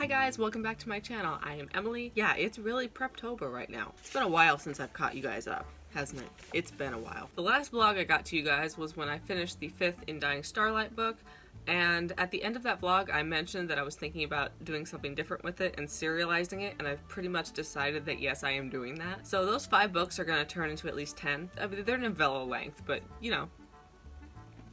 Hi guys, welcome back to my channel. I am Emily. Yeah, it's really preptober right now. It's been a while since I've caught you guys up, hasn't it? It's been a while. The last vlog I got to you guys was when I finished the 5th In Dying Starlight book, and at the end of that vlog I mentioned that I was thinking about doing something different with it and serializing it, and I've pretty much decided that yes, I am doing that. So those 5 books are going to turn into at least 10. I mean, they're novella length, but you know,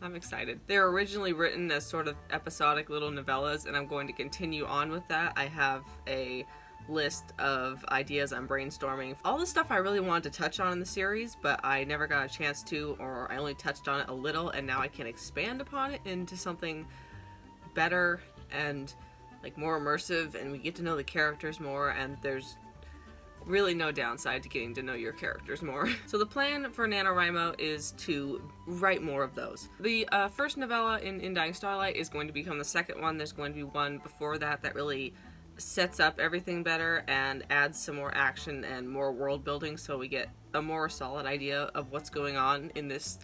I'm excited. They were originally written as sort of episodic little novellas, and I'm going to continue on with that. I have a list of ideas I'm brainstorming. All the stuff I really wanted to touch on in the series, but I never got a chance to, or I only touched on it a little, and now I can expand upon it into something better and like more immersive, and we get to know the characters more, and there's really no downside to getting to know your characters more. So the plan for NaNoWriMo is to write more of those. The first novella in Dying Starlight is going to become the second one. There's going to be one before that that really sets up everything better and adds some more action and more world building, so we get a more solid idea of what's going on in this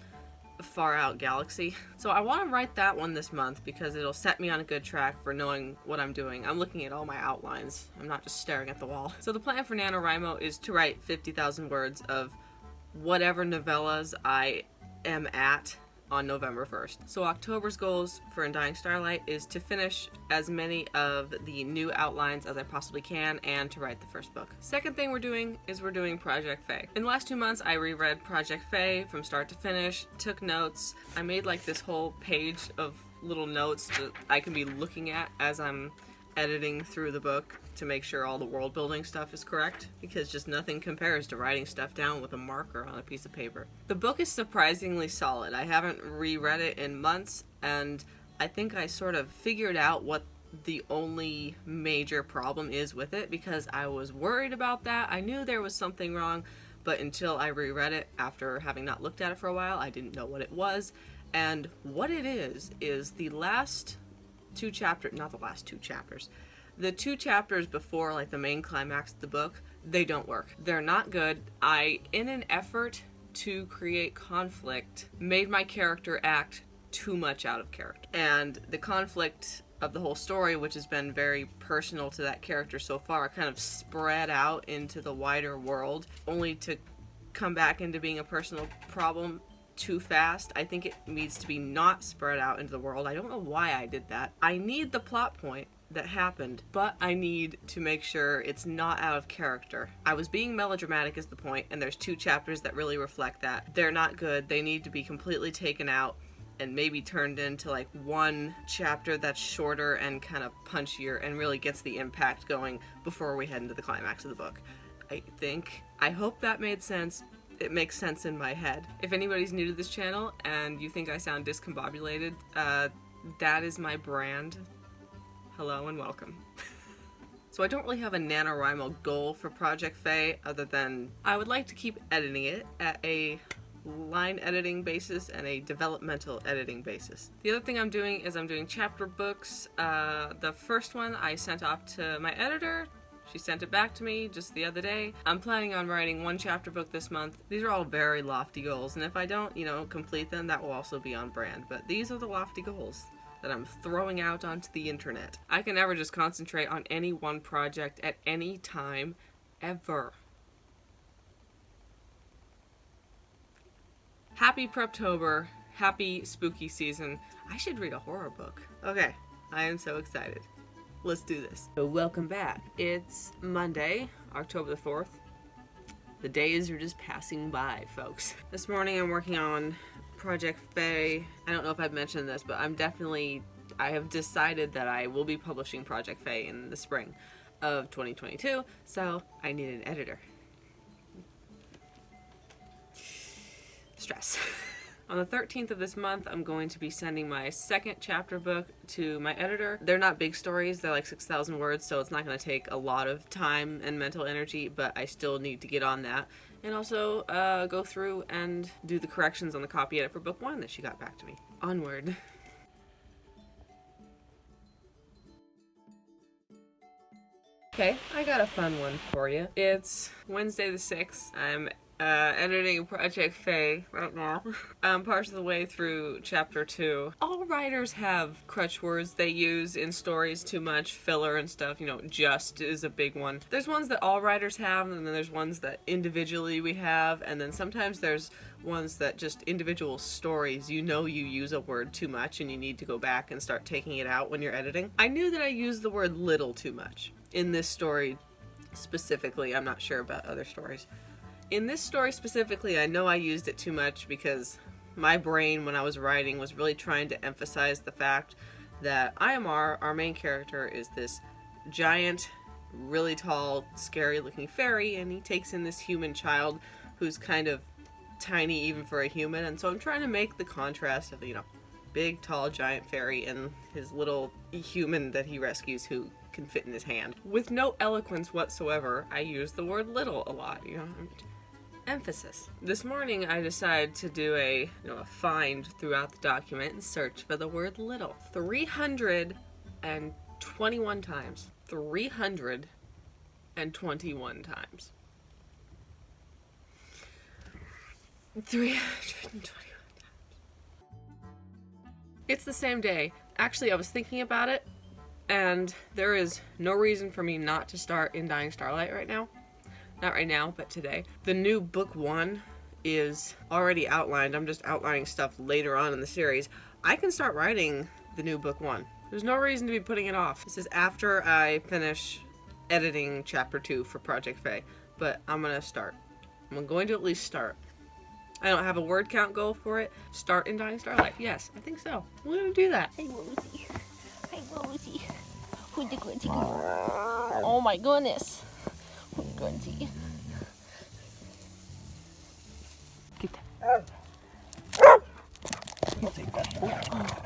far out galaxy. So I want to write that one this month because it'll set me on a good track for knowing what I'm doing. I'm looking at all my outlines. I'm not just staring at the wall. So the plan for NaNoWriMo is to write 50,000 words of whatever novellas I am at on November 1st. So October's goals for In Dying Starlight is to finish as many of the new outlines as I possibly can and to write the first book. Second thing we're doing is we're doing Project Fae. In the last 2 months I reread Project Fae from start to finish, took notes. I made like this whole page of little notes that I can be looking at as I'm editing through the book to make sure all the world building stuff is correct, because just nothing compares to writing stuff down with a marker on a piece of paper. The book is surprisingly solid. I haven't reread it in months, and I think I sort of figured out what the only major problem is with it, because I was worried about that. I knew there was something wrong, but until I reread it after having not looked at it for a while, I didn't know what it was. And what it is the last 2 chapters, not the last 2 chapters, the 2 chapters before like the main climax of the book, they don't work. They're not good. I, in an effort to create conflict, made my character act too much out of character. And the conflict of the whole story, which has been very personal to that character so far, kind of spread out into the wider world, only to come back into being a personal problem too fast. I think it needs to be not spread out into the world. I don't know why I did that. I need the plot point that happened, but I need to make sure it's not out of character. I was being melodramatic is the point, and there's 2 chapters that really reflect that. They're not good. They need to be completely taken out and maybe turned into like 1 chapter that's shorter and kind of punchier and really gets the impact going before we head into the climax of the book. I hope that made sense. It makes sense in my head. If anybody's new to this channel and you think I sound discombobulated, that is my brand. Hello and welcome. So I don't really have a NaNoWriMo goal for Project Fae other than I would like to keep editing it at a line editing basis and a developmental editing basis. The other thing I'm doing is I'm doing chapter books. The first one I sent off to my editor. She sent it back to me just the other day. I'm planning on writing 1 chapter book this month. These are all very lofty goals, and if I don't, complete them, that will also be on brand. But these are the lofty goals that I'm throwing out onto the internet. I can never just concentrate on any one project at any time, ever. Happy Preptober, happy spooky season. I should read a horror book. Okay, I am so excited. Let's do this. So welcome back. It's Monday, October the 4th. The days are just passing by, folks. This morning I'm working on Project Fae. I don't know if I've mentioned this, but I have decided that I will be publishing Project Fae in the spring of 2022, so I need an editor. Stress. On the 13th of this month, I'm going to be sending my 2nd chapter book to my editor. They're not big stories, they're like 6,000 words, so it's not going to take a lot of time and mental energy, but I still need to get on that. And also go through and do the corrections on the copy edit for book 1 that she got back to me. Onward. Okay, I got a fun one for you. It's Wednesday the 6th. I'm editing Project Fae right now. I'm parts of the way through chapter 2. All writers have crutch words they use in stories too much, filler and stuff, you know, just is a big one. There's ones that all writers have, and then there's ones that individually we have, and then sometimes there's ones that just individual stories, you know you use a word too much and you need to go back and start taking it out when you're editing. I knew that I used the word little too much in this story specifically. I'm not sure about other stories. In this story specifically, I know I used it too much because my brain, when I was writing, was really trying to emphasize the fact that IMR, our main character, is this giant, really tall, scary-looking fairy, and he takes in this human child who's kind of tiny even for a human, and so I'm trying to make the contrast of, you know, big, tall, giant fairy and his little human that he rescues who can fit in his hand. With no eloquence whatsoever, I use the word little a lot, you know. Emphasis. This morning I decided to do a find throughout the document and search for the word little. 321 times. 321 times. 321 times. It's the same day. Actually, I was thinking about it, and there is no reason for me not to start in Dying Starlight right now. Not right now, but today. The new book 1 is already outlined. I'm just outlining stuff later on in the series. I can start writing the new book 1. There's no reason to be putting it off. This is after I finish editing chapter 2 for Project Fae, but I'm gonna start. I'm going to at least start. I don't have a word count goal for it. Start in Dying Starlight. Yes, I think so. We're gonna do that. Hey, Rosie. Hey, Rosie. Who's the grunty girl? Oh my goodness. Who's grunty? Get that.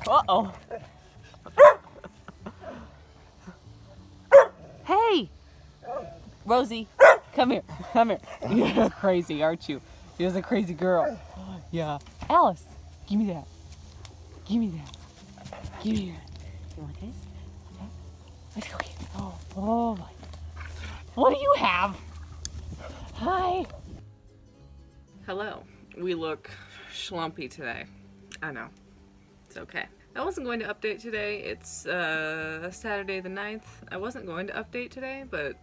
Uh-oh. Hey! Rosie, come here. Come here. You're crazy, aren't you? You're a crazy girl. Yeah. Alice, give me that. Give me that. Give me that. You want this? Okay. Let's go get it. Oh my. What do you have? Hi. Hello. We look schlumpy today. I know. It's okay. I wasn't going to update today. It's Saturday the 9th. I wasn't going to update today, but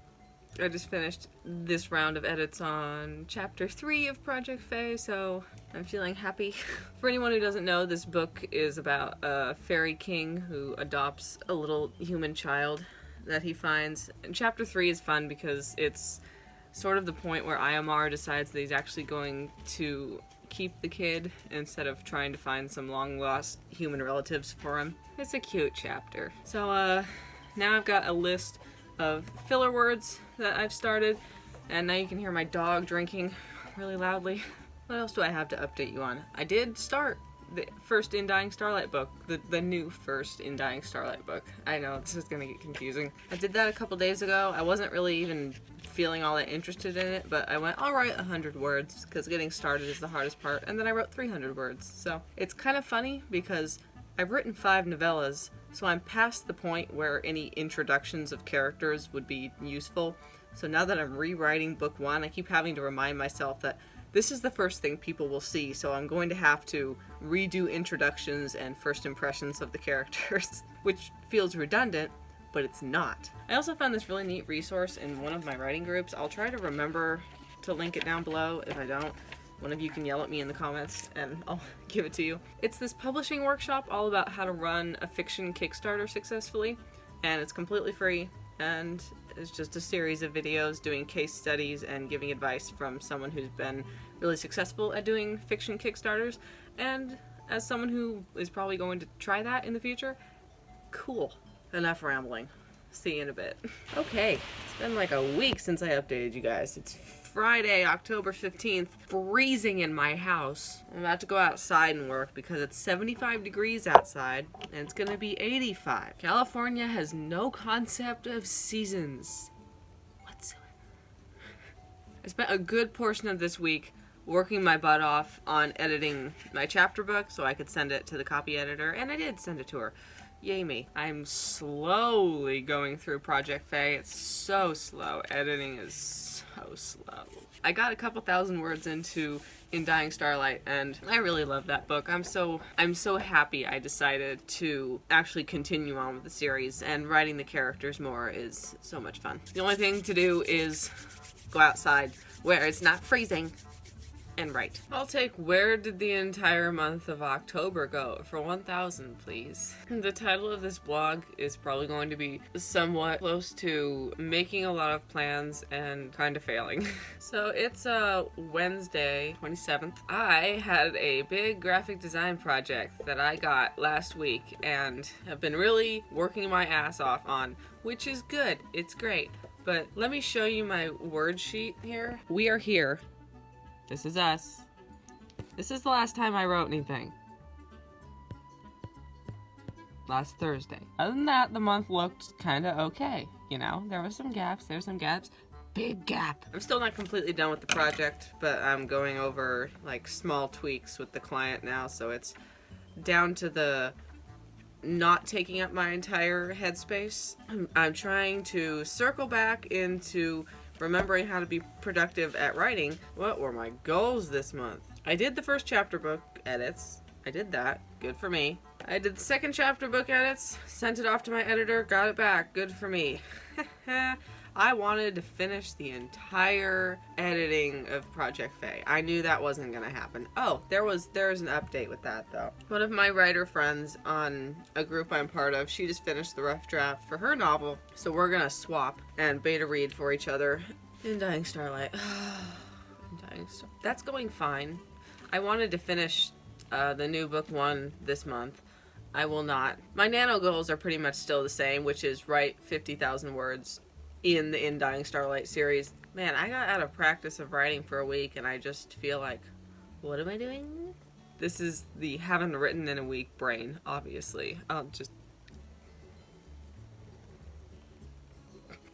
I just finished this round of edits on chapter 3 of Project Fae, so I'm feeling happy. For anyone who doesn't know, this book is about a fairy king who adopts a little human child that he finds. And chapter 3 is fun because it's sort of the point where IMR decides that he's actually going to keep the kid instead of trying to find some long-lost human relatives for him. It's a cute chapter. So now I've got a list of filler words that I've started, and now you can hear my dog drinking really loudly. What else do I have to update you on? I did start the first In Dying Starlight book, the new first In Dying Starlight book. I know, this is gonna get confusing. I did that a couple days ago. I wasn't really even feeling all that interested in it, but I went, I'll write 100 words, because getting started is the hardest part, and then I wrote 300 words. So it's kind of funny, because I've written 5 novellas, so I'm past the point where any introductions of characters would be useful. So now that I'm rewriting book 1, I keep having to remind myself that this is the first thing people will see, so I'm going to have to redo introductions and first impressions of the characters, which feels redundant, but it's not. I also found this really neat resource in one of my writing groups. I'll try to remember to link it down below. If I don't, one of you can yell at me in the comments and I'll give it to you. It's this publishing workshop all about how to run a fiction Kickstarter successfully, and it's completely free, and it's just a series of videos doing case studies and giving advice from someone who's been really successful at doing fiction Kickstarters, and as someone who is probably going to try that in the future, cool. Enough rambling. See you in a bit. Okay, it's been like a week since I updated you guys. It's Friday, October 15th, freezing in my house. I'm about to go outside and work because it's 75 degrees outside and it's gonna be 85. California has no concept of seasons whatsoever. I spent a good portion of this week working my butt off on editing my chapter book so I could send it to the copy editor, and I did send it to her. Yay me. I'm slowly going through Project Faye. It's so slow. Editing is so slow. I got a couple thousand words into In Dying Starlight, and I really love that book. I'm so happy I decided to actually continue on with the series, and writing the characters more is so much fun. The only thing to do is go outside where it's not freezing and write. I'll take Where Did the Entire Month of October Go for 1,000, please. The title of this blog is probably going to be somewhat close to making a lot of plans and kind of failing. So it's Wednesday, 27th. I had a big graphic design project that I got last week and have been really working my ass off on, which is good. It's great. But let me show you my word sheet here. We are here. This is us. This is the last time I wrote anything. Last Thursday. Other than that, the month looked kind of okay. You know, there were some gaps. There's some gaps. Big gap. I'm still not completely done with the project, but I'm going over like small tweaks with the client now, so it's down to the not taking up my entire headspace. I'm trying to circle back into remembering how to be productive at writing. What were my goals this month? I did the first chapter book edits. I did that. Good for me. I did the second chapter book edits, sent it off to my editor, got it back. Good for me. I wanted to finish the entire editing of Project Faye. I knew that wasn't gonna happen. Oh, there's an update with that though. One of my writer friends on a group I'm part of, she just finished the rough draft for her novel, so we're gonna swap and beta read for each other. In Dying Starlight. That's going fine. I wanted to finish the new book 1 this month. I will not. My nano goals are pretty much still the same, which is write 50,000 words in the In Dying Starlight series. Man, I got out of practice of writing for a week and I just feel like, what am I doing? This is the haven't written in a week brain, obviously.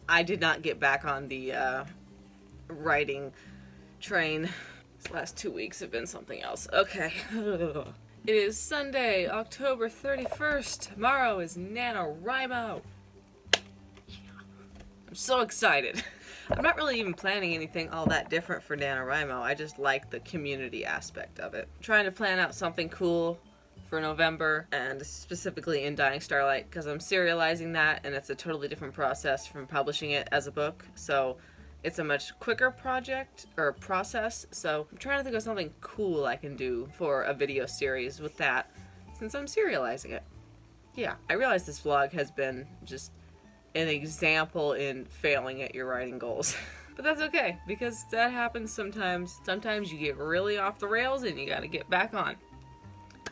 I did not get back on the writing train. These last 2 weeks have been something else. Okay. It is Sunday, October 31st. Tomorrow is NaNoWriMo. I'm so excited. I'm not really even planning anything all that different for NaNoWriMo. I just like the community aspect of it. I'm trying to plan out something cool for November, and specifically In Dying Starlight, because I'm serializing that, and it's a totally different process from publishing it as a book. So it's a much quicker project, or process. So I'm trying to think of something cool I can do for a video series with that, since I'm serializing it. Yeah, I realize this vlog has been just an example in failing at your writing goals. But that's okay, because that happens sometimes. Sometimes you get really off the rails and you gotta get back on.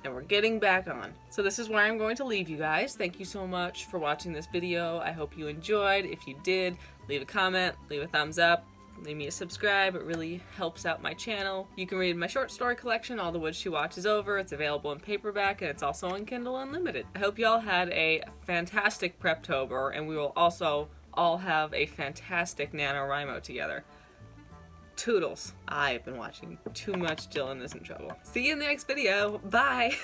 And we're getting back on. So this is where I'm going to leave you guys. Thank you so much for watching this video. I hope you enjoyed. If you did, leave a comment, leave a thumbs up, leave me a subscribe. It really helps out my channel. You can read my short story collection, All the Wood She Watches Over. It's available in paperback and it's also on Kindle Unlimited. I hope y'all had a fantastic Preptober, and we will also all have a fantastic NaNoWriMo together. Toodles. I've been watching too much Dylan Is in Trouble. See you in the next video. Bye!